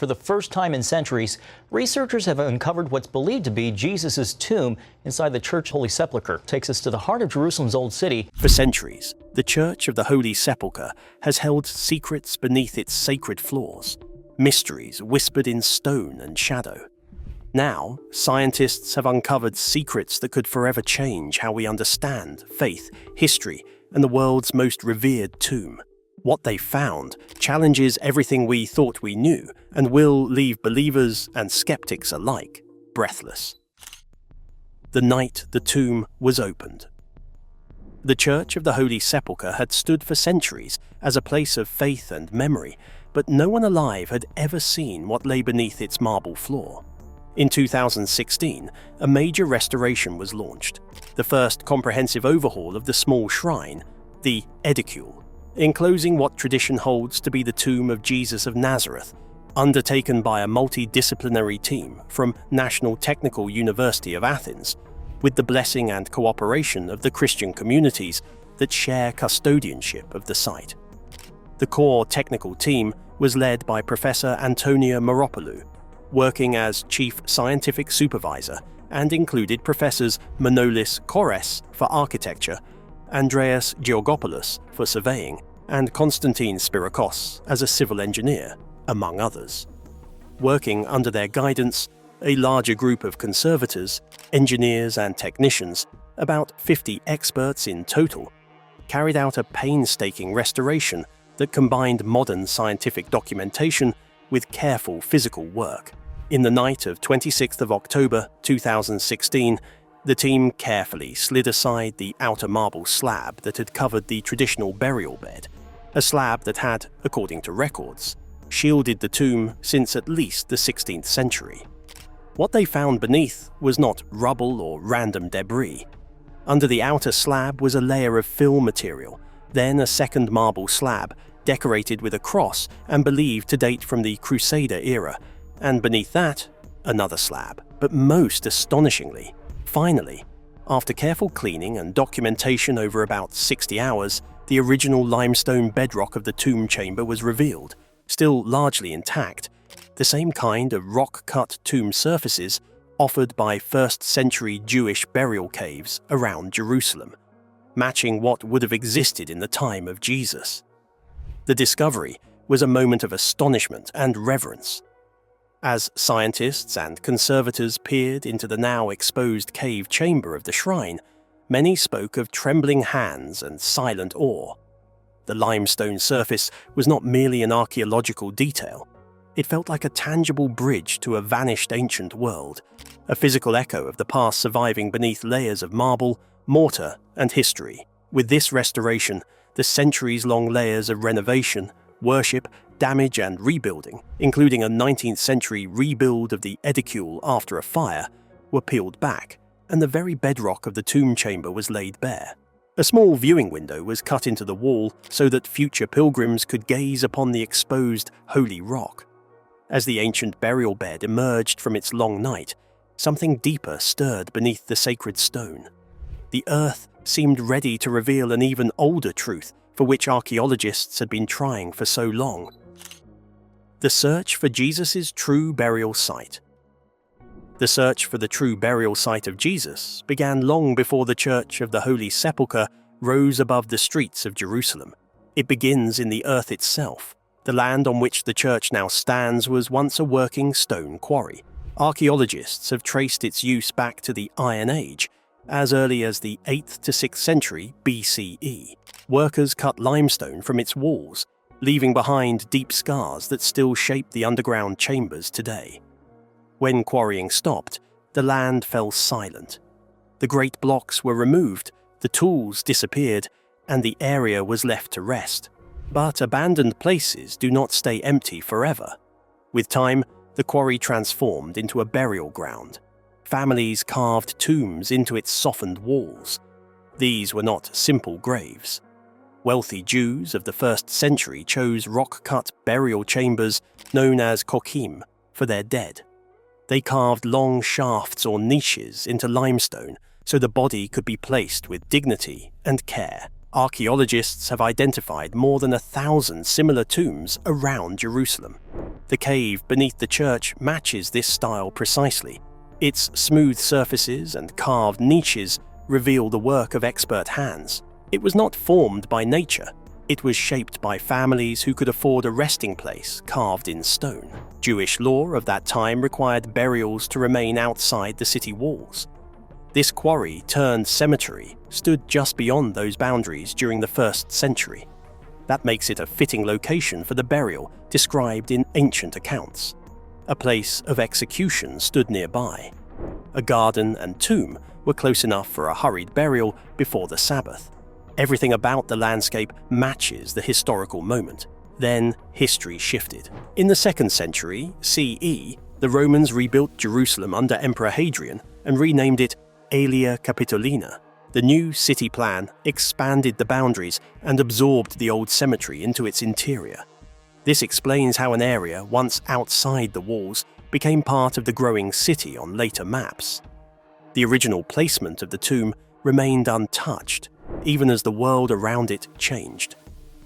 For the first time in centuries, researchers have uncovered what's believed to be Jesus' tomb inside the church Holy Sepulchre. Takes us to the heart of Jerusalem's old city. For centuries, the Church of the Holy Sepulchre has held secrets beneath its sacred floors, mysteries whispered in stone and shadow. Now, scientists have uncovered secrets that could forever change how we understand faith, history, and the world's most revered tomb. What they found challenges everything we thought we knew and will leave believers and skeptics alike breathless. The night the tomb was opened. The Church of the Holy Sepulchre had stood for centuries as a place of faith and memory, but no one alive had ever seen what lay beneath its marble floor. In 2016, a major restoration was launched, the first comprehensive overhaul of the small shrine, the edicule, enclosing what tradition holds to be the tomb of Jesus of Nazareth, undertaken by a multidisciplinary team from National Technical University of Athens, with the blessing and cooperation of the Christian communities that share custodianship of the site. The core technical team was led by Professor Antonia Maropoulou, working as Chief Scientific Supervisor, and included Professors Manolis Kores for Architecture, Andreas Georgopoulos for Surveying, and Konstantin Spirakos as a Civil Engineer, among others. Working under their guidance, a larger group of conservators, engineers and technicians, about 50 experts in total, carried out a painstaking restoration that combined modern scientific documentation with careful physical work. In the night of 26th of October 2016, the team carefully slid aside the outer marble slab that had covered the traditional burial bed, a slab that had, according to records, shielded the tomb since at least the 16th century. What they found beneath was not rubble or random debris. Under the outer slab was a layer of fill material, then a second marble slab decorated with a cross and believed to date from the Crusader era, and beneath that, another slab. But most astonishingly, finally, after careful cleaning and documentation over about 60 hours, the original limestone bedrock of the tomb chamber was revealed, still largely intact, the same kind of rock-cut tomb surfaces offered by first-century Jewish burial caves around Jerusalem, matching what would have existed in the time of Jesus. The discovery was a moment of astonishment and reverence. As scientists and conservators peered into the now exposed cave chamber of the shrine, many spoke of trembling hands and silent awe. The limestone surface was not merely an archaeological detail. It felt like a tangible bridge to a vanished ancient world, a physical echo of the past surviving beneath layers of marble, mortar, and history. With this restoration, the centuries-long layers of renovation, worship, damage and rebuilding, including a 19th century rebuild of the edicule after a fire, were peeled back, and the very bedrock of the tomb chamber was laid bare. A small viewing window was cut into the wall so that future pilgrims could gaze upon the exposed holy rock. As the ancient burial bed emerged from its long night, something deeper stirred beneath the sacred stone. The earth seemed ready to reveal an even older truth for which archaeologists had been trying for so long. The search for Jesus' true burial site. The search for the true burial site of Jesus began long before the Church of the Holy Sepulchre rose above the streets of Jerusalem. It begins in the earth itself. The land on which the church now stands was once a working stone quarry. Archaeologists have traced its use back to the Iron Age, as early as the 8th to 6th century BCE. Workers cut limestone from its walls, leaving behind deep scars that still shape the underground chambers today. When quarrying stopped, the land fell silent. The great blocks were removed, the tools disappeared, and the area was left to rest. But abandoned places do not stay empty forever. With time, the quarry transformed into a burial ground. Families carved tombs into its softened walls. These were not simple graves. Wealthy Jews of the 1st century chose rock-cut burial chambers known as kokim for their dead. They carved long shafts or niches into limestone so the body could be placed with dignity and care. Archaeologists have identified more than 1,000 similar tombs around Jerusalem. The cave beneath the church matches this style precisely. Its smooth surfaces and carved niches reveal the work of expert hands. It was not formed by nature. It was shaped by families who could afford a resting place carved in stone. Jewish law of that time required burials to remain outside the city walls. This quarry turned cemetery stood just beyond those boundaries during the 1st century. That makes it a fitting location for the burial described in ancient accounts. A place of execution stood nearby. A garden and tomb were close enough for a hurried burial before the Sabbath. Everything about the landscape matches the historical moment. Then history shifted. In the 2nd century CE, the Romans rebuilt Jerusalem under Emperor Hadrian and renamed it Aelia Capitolina. The new city plan expanded the boundaries and absorbed the old cemetery into its interior. This explains how an area once outside the walls became part of the growing city on later maps. The original placement of the tomb remained untouched, even as the world around it changed.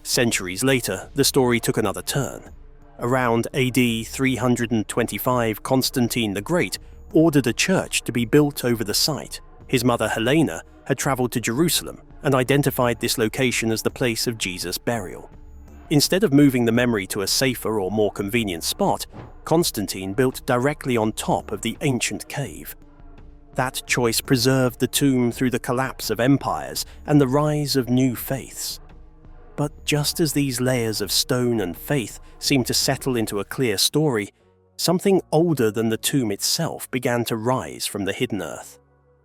Centuries later, the story took another turn. Around AD 325, Constantine the Great ordered a church to be built over the site. His mother Helena had traveled to Jerusalem and identified this location as the place of Jesus' burial. Instead of moving the memory to a safer or more convenient spot, Constantine built directly on top of the ancient cave. That choice preserved the tomb through the collapse of empires and the rise of new faiths. But just as these layers of stone and faith seemed to settle into a clear story, something older than the tomb itself began to rise from the hidden earth.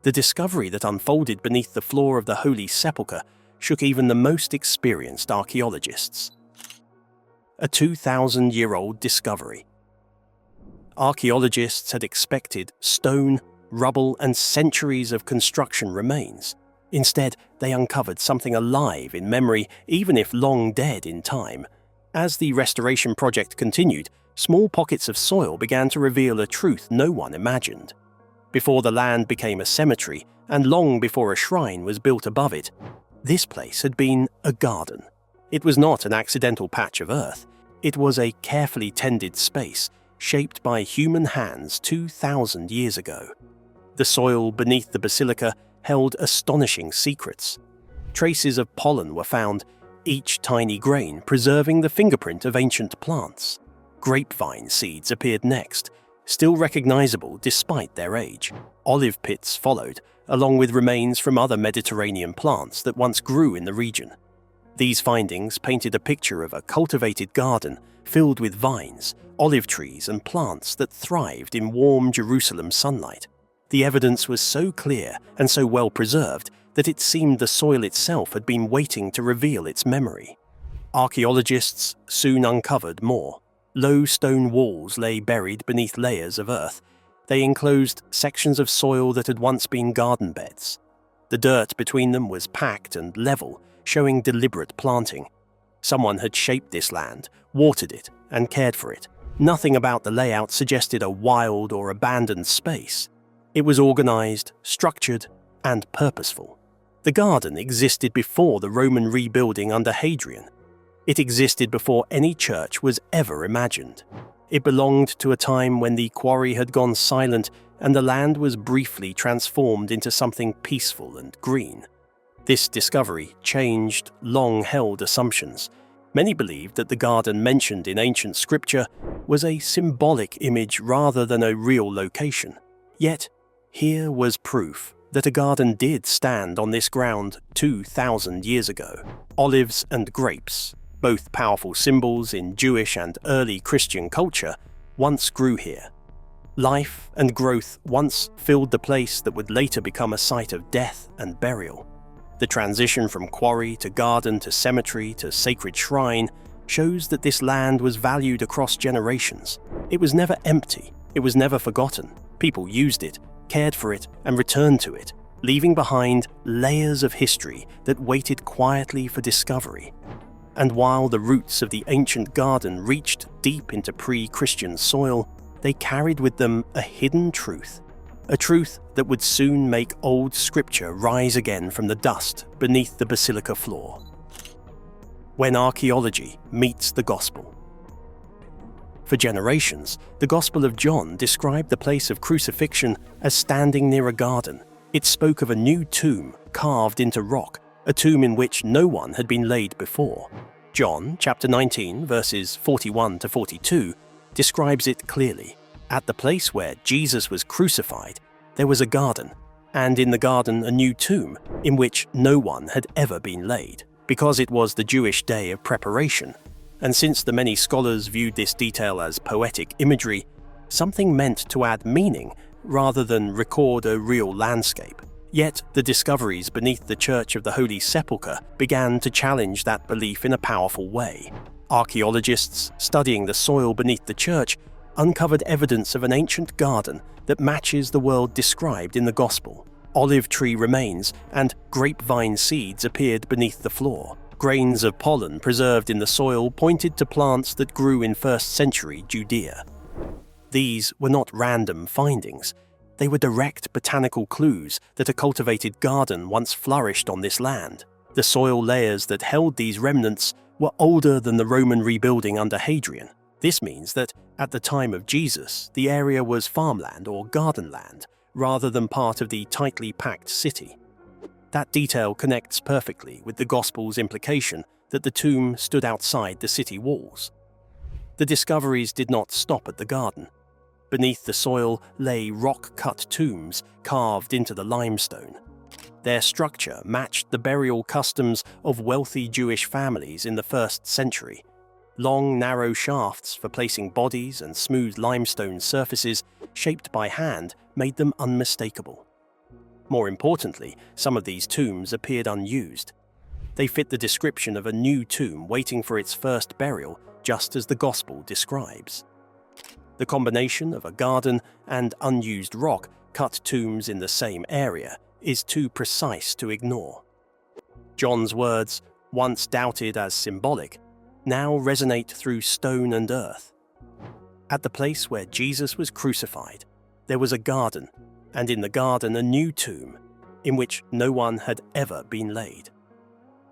The discovery that unfolded beneath the floor of the Holy Sepulchre shook even the most experienced archaeologists. A 2,000-year-old discovery. Archaeologists had expected stone, rubble, and centuries of construction remains. Instead, they uncovered something alive in memory, even if long dead in time. As the restoration project continued, small pockets of soil began to reveal a truth no one imagined. Before the land became a cemetery, and long before a shrine was built above it, this place had been a garden. It was not an accidental patch of earth. It was a carefully tended space, shaped by human hands 2,000 years ago. The soil beneath the basilica held astonishing secrets. Traces of pollen were found, each tiny grain preserving the fingerprint of ancient plants. Grapevine seeds appeared next, still recognizable despite their age. Olive pits followed, along with remains from other Mediterranean plants that once grew in the region. These findings painted a picture of a cultivated garden filled with vines, olive trees, and plants that thrived in warm Jerusalem sunlight. The evidence was so clear and so well preserved that it seemed the soil itself had been waiting to reveal its memory. Archaeologists soon uncovered more. Low stone walls lay buried beneath layers of earth. They enclosed sections of soil that had once been garden beds. The dirt between them was packed and level, showing deliberate planting. Someone had shaped this land, watered it, and cared for it. Nothing about the layout suggested a wild or abandoned space. It was organized, structured, and purposeful. The garden existed before the Roman rebuilding under Hadrian. It existed before any church was ever imagined. It belonged to a time when the quarry had gone silent and the land was briefly transformed into something peaceful and green. This discovery changed long-held assumptions. Many believed that the garden mentioned in ancient scripture was a symbolic image rather than a real location. Yet, here was proof that a garden did stand on this ground 2,000 years ago. Olives and grapes, both powerful symbols in Jewish and early Christian culture, once grew here. Life and growth once filled the place that would later become a site of death and burial. The transition from quarry to garden to cemetery to sacred shrine shows that this land was valued across generations. It was never empty. It was never forgotten. People used it, cared for it, and returned to it, leaving behind layers of history that waited quietly for discovery. And while the roots of the ancient garden reached deep into pre-Christian soil, they carried with them a hidden truth. a truth that would soon make old scripture rise again from the dust beneath the basilica floor. When archaeology meets the gospel. For generations, the Gospel of John described the place of crucifixion as standing near a garden. It spoke of a new tomb carved into rock, a tomb in which no one had been laid before. John chapter 19, verses 41 to 42, describes it clearly. At the place where Jesus was crucified, there was a garden, and in the garden a new tomb in which no one had ever been laid, because it was the Jewish day of preparation. And since the many scholars viewed this detail as poetic imagery, something meant to add meaning rather than record a real landscape. Yet the discoveries beneath the Church of the Holy Sepulchre began to challenge that belief in a powerful way. Archaeologists studying the soil beneath the church uncovered evidence of an ancient garden that matches the world described in the Gospel. Olive tree remains and grapevine seeds appeared beneath the floor. Grains of pollen preserved in the soil pointed to plants that grew in 1st century Judea. These were not random findings. They were direct botanical clues that a cultivated garden once flourished on this land. The soil layers that held these remnants were older than the Roman rebuilding under Hadrian. This means that at the time of Jesus, the area was farmland or garden land, rather than part of the tightly packed city. That detail connects perfectly with the Gospel's implication that the tomb stood outside the city walls. The discoveries did not stop at the garden. Beneath the soil lay rock-cut tombs carved into the limestone. Their structure matched the burial customs of wealthy Jewish families in the 1st century. Long, narrow shafts for placing bodies and smooth limestone surfaces shaped by hand made them unmistakable. More importantly, some of these tombs appeared unused. They fit the description of a new tomb waiting for its first burial, just as the Gospel describes. The combination of a garden and unused rock-cut tombs in the same area is too precise to ignore. John's words, once doubted as symbolic, now resonate through stone and earth. At the place where Jesus was crucified, there was a garden, and in the garden a new tomb, in which no one had ever been laid.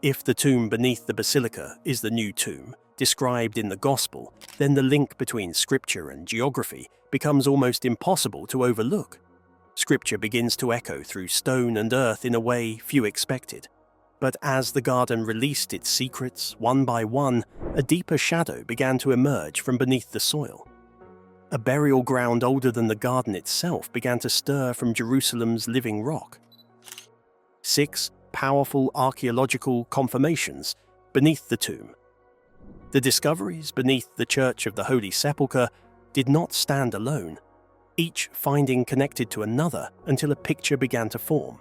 If the tomb beneath the basilica is the new tomb, described in the Gospel, then the link between Scripture and geography becomes almost impossible to overlook. Scripture begins to echo through stone and earth in a way few expected. But as the garden released its secrets one by one, a deeper shadow began to emerge from beneath the soil. A burial ground older than the garden itself began to stir from Jerusalem's living rock. 6 powerful archaeological confirmations beneath the tomb. The discoveries beneath the Church of the Holy Sepulchre did not stand alone. Each finding connected to another until a picture began to form.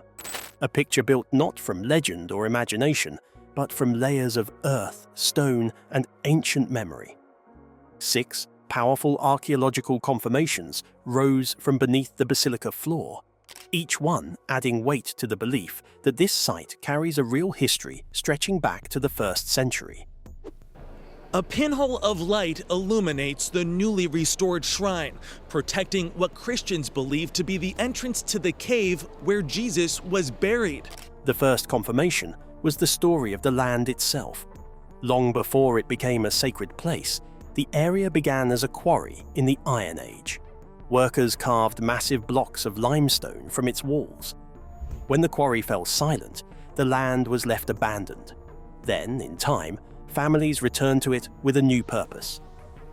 A picture built not from legend or imagination, but from layers of earth, stone, and ancient memory. 6 powerful archaeological confirmations rose from beneath the basilica floor, each one adding weight to the belief that this site carries a real history stretching back to the 1st century. A pinhole of light illuminates the newly restored shrine, protecting what Christians believe to be the entrance to the cave where Jesus was buried. The first confirmation was the story of the land itself. Long before it became a sacred place, the area began as a quarry in the Iron Age. Workers carved massive blocks of limestone from its walls. When the quarry fell silent, the land was left abandoned. Then, in time, families returned to it with a new purpose.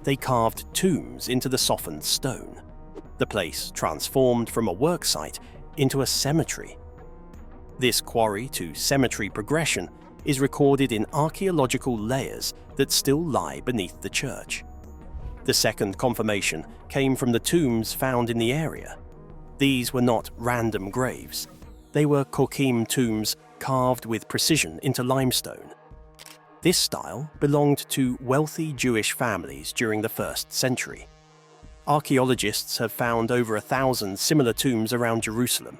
They carved tombs into the softened stone. The place transformed from a work site into a cemetery. This quarry to cemetery progression is recorded in archaeological layers that still lie beneath the church. The second confirmation came from the tombs found in the area. These were not random graves. They were kokim tombs carved with precision into limestone. This style belonged to wealthy Jewish families during the 1st century. Archaeologists have found over 1,000 similar tombs around Jerusalem.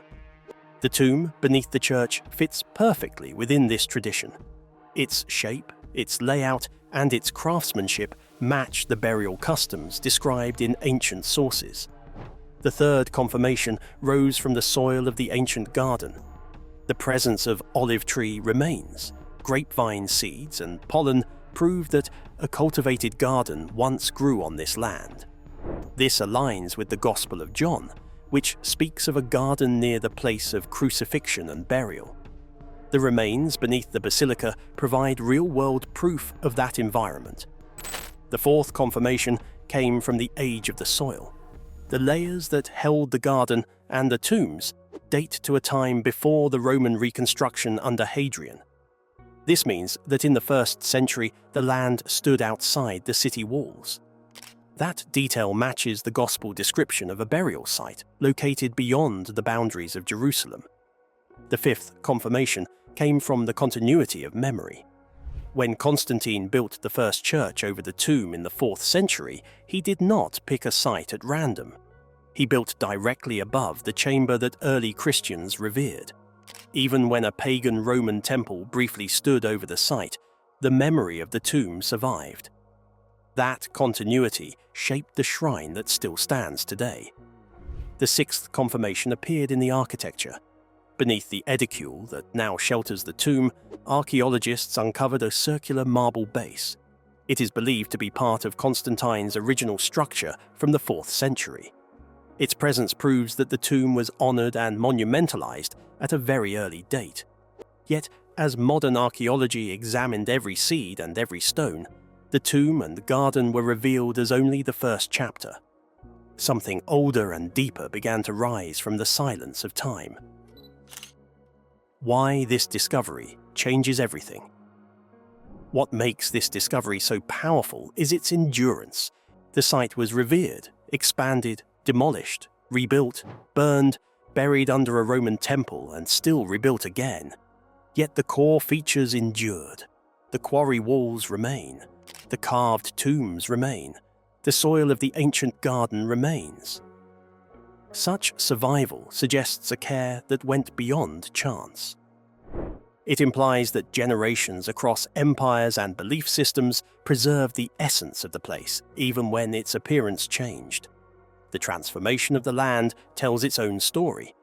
The tomb beneath the church fits perfectly within this tradition. Its shape, its layout, and its craftsmanship match the burial customs described in ancient sources. The third confirmation rose from the soil of the ancient garden. The presence of olive tree remains. Grapevine seeds and pollen prove that a cultivated garden once grew on this land. This aligns with the Gospel of John, which speaks of a garden near the place of crucifixion and burial. The remains beneath the basilica provide real-world proof of that environment. The fourth confirmation came from the age of the soil. The layers that held the garden and the tombs date to a time before the Roman reconstruction under Hadrian. This means that in the 1st century, the land stood outside the city walls. That detail matches the Gospel description of a burial site located beyond the boundaries of Jerusalem. The fifth confirmation came from the continuity of memory. When Constantine built the first church over the tomb in the 4th century, he did not pick a site at random. He built directly above the chamber that early Christians revered. Even when a pagan Roman temple briefly stood over the site, the memory of the tomb survived. That continuity shaped the shrine that still stands today. The sixth confirmation appeared in the architecture. Beneath the edicule that now shelters the tomb, archaeologists uncovered a circular marble base. It is believed to be part of Constantine's original structure from the 4th century. Its presence proves that the tomb was honored and monumentalized at a very early date. Yet, as modern archaeology examined every seed and every stone, the tomb and the garden were revealed as only the first chapter. Something older and deeper began to rise from the silence of time. Why this discovery changes everything. What makes this discovery so powerful is its endurance. The site was revered, expanded, demolished, rebuilt, burned, buried under a Roman temple, and still rebuilt again. Yet the core features endured. The quarry walls remain. The carved tombs remain. The soil of the ancient garden remains. Such survival suggests a care that went beyond chance. It implies that generations across empires and belief systems preserved the essence of the place, even when its appearance changed. The transformation of the land tells its own story.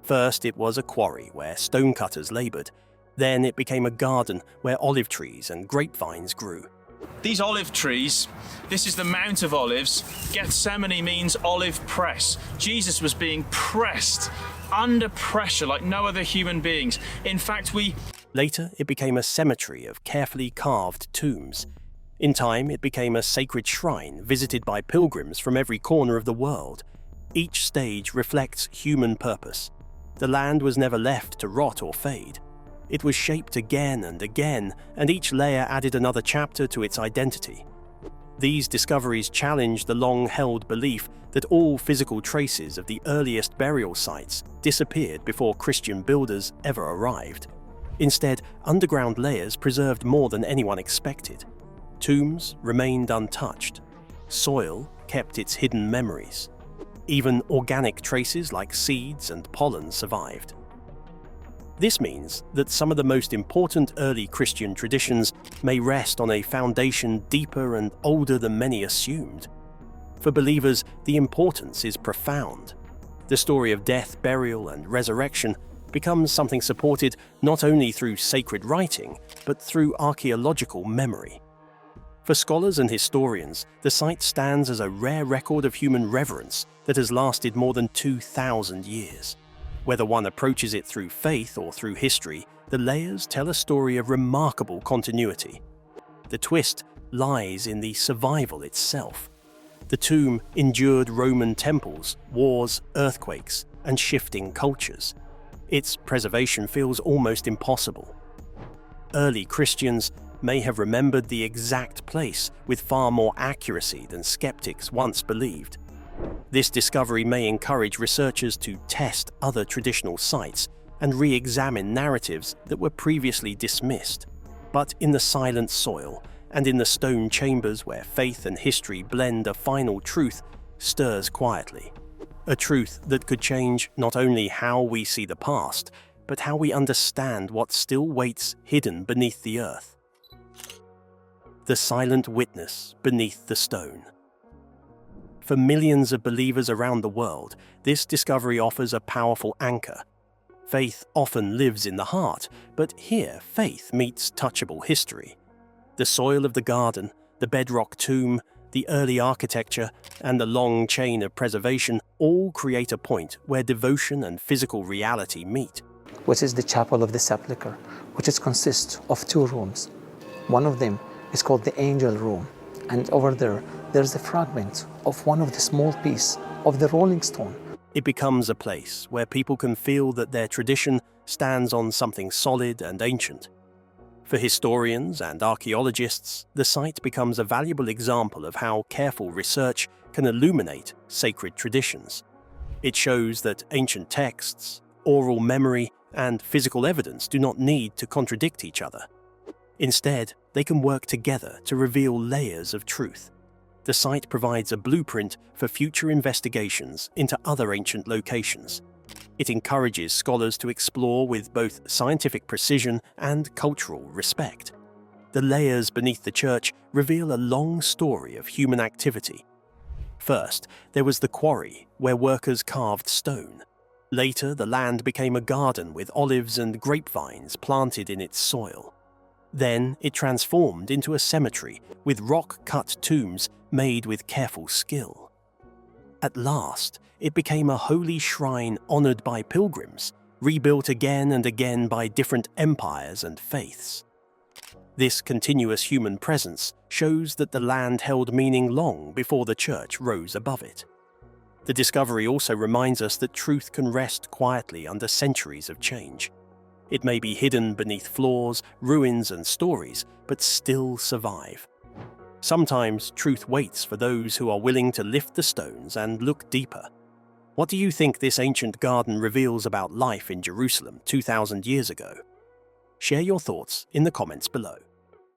First, it was a quarry where stonecutters labored. Then it became a garden where olive trees and grapevines grew. These olive trees, this is the Mount of Olives. Gethsemane means olive press. Jesus was being pressed under pressure like no other human beings. In fact, Later, it became a cemetery of carefully carved tombs. In time, it became a sacred shrine visited by pilgrims from every corner of the world. Each stage reflects human purpose. The land was never left to rot or fade. It was shaped again and again, and each layer added another chapter to its identity. These discoveries challenge the long-held belief that all physical traces of the earliest burial sites disappeared before Christian builders ever arrived. Instead, underground layers preserved more than anyone expected. Tombs remained untouched. Soil kept its hidden memories. Even organic traces like seeds and pollen survived. This means that some of the most important early Christian traditions may rest on a foundation deeper and older than many assumed. For believers, the importance is profound. The story of death, burial, and resurrection becomes something supported not only through sacred writing, but through archaeological memory. For scholars and historians, the site stands as a rare record of human reverence that has lasted more than 2,000 years. Whether one approaches it through faith or through history, the layers tell a story of remarkable continuity. The twist lies in the survival itself. The tomb endured Roman temples, wars, earthquakes, and shifting cultures. Its preservation feels almost impossible. Early Christians may have remembered the exact place with far more accuracy than skeptics once believed. This discovery may encourage researchers to test other traditional sites and re-examine narratives that were previously dismissed. But in the silent soil and in the stone chambers where faith and history blend, a final truth stirs quietly. A truth that could change not only how we see the past, but how we understand what still waits hidden beneath the earth. The silent witness beneath the stone. For millions of believers around the world, this discovery offers a powerful anchor. Faith often lives in the heart, but here faith meets touchable history. The soil of the garden, the bedrock tomb, the early architecture, and the long chain of preservation all create a point where devotion and physical reality meet. Which is the chapel of the sepulchre, which consists of 2 rooms. One of them is called the angel room, and over there's a fragment of one of the small piece of the rolling stone. It becomes a place where people can feel that their tradition stands on something solid and ancient. For historians and archaeologists, the site becomes a valuable example of how careful research can illuminate sacred traditions. It shows that ancient texts, oral memory, and physical evidence do not need to contradict each other. Instead, they can work together to reveal layers of truth. The site provides a blueprint for future investigations into other ancient locations. It encourages scholars to explore with both scientific precision and cultural respect. The layers beneath the church reveal a long story of human activity. First, there was the quarry, where workers carved stone. Later, the land became a garden with olives and grapevines planted in its soil. Then, it transformed into a cemetery with rock-cut tombs made with careful skill. At last, it became a holy shrine honored by pilgrims, rebuilt again and again by different empires and faiths. This continuous human presence shows that the land held meaning long before the church rose above it. The discovery also reminds us that truth can rest quietly under centuries of change. It may be hidden beneath flaws, ruins, and stories, but still survive. Sometimes truth waits for those who are willing to lift the stones and look deeper. What do you think this ancient garden reveals about life in Jerusalem 2,000 years ago? Share your thoughts in the comments below.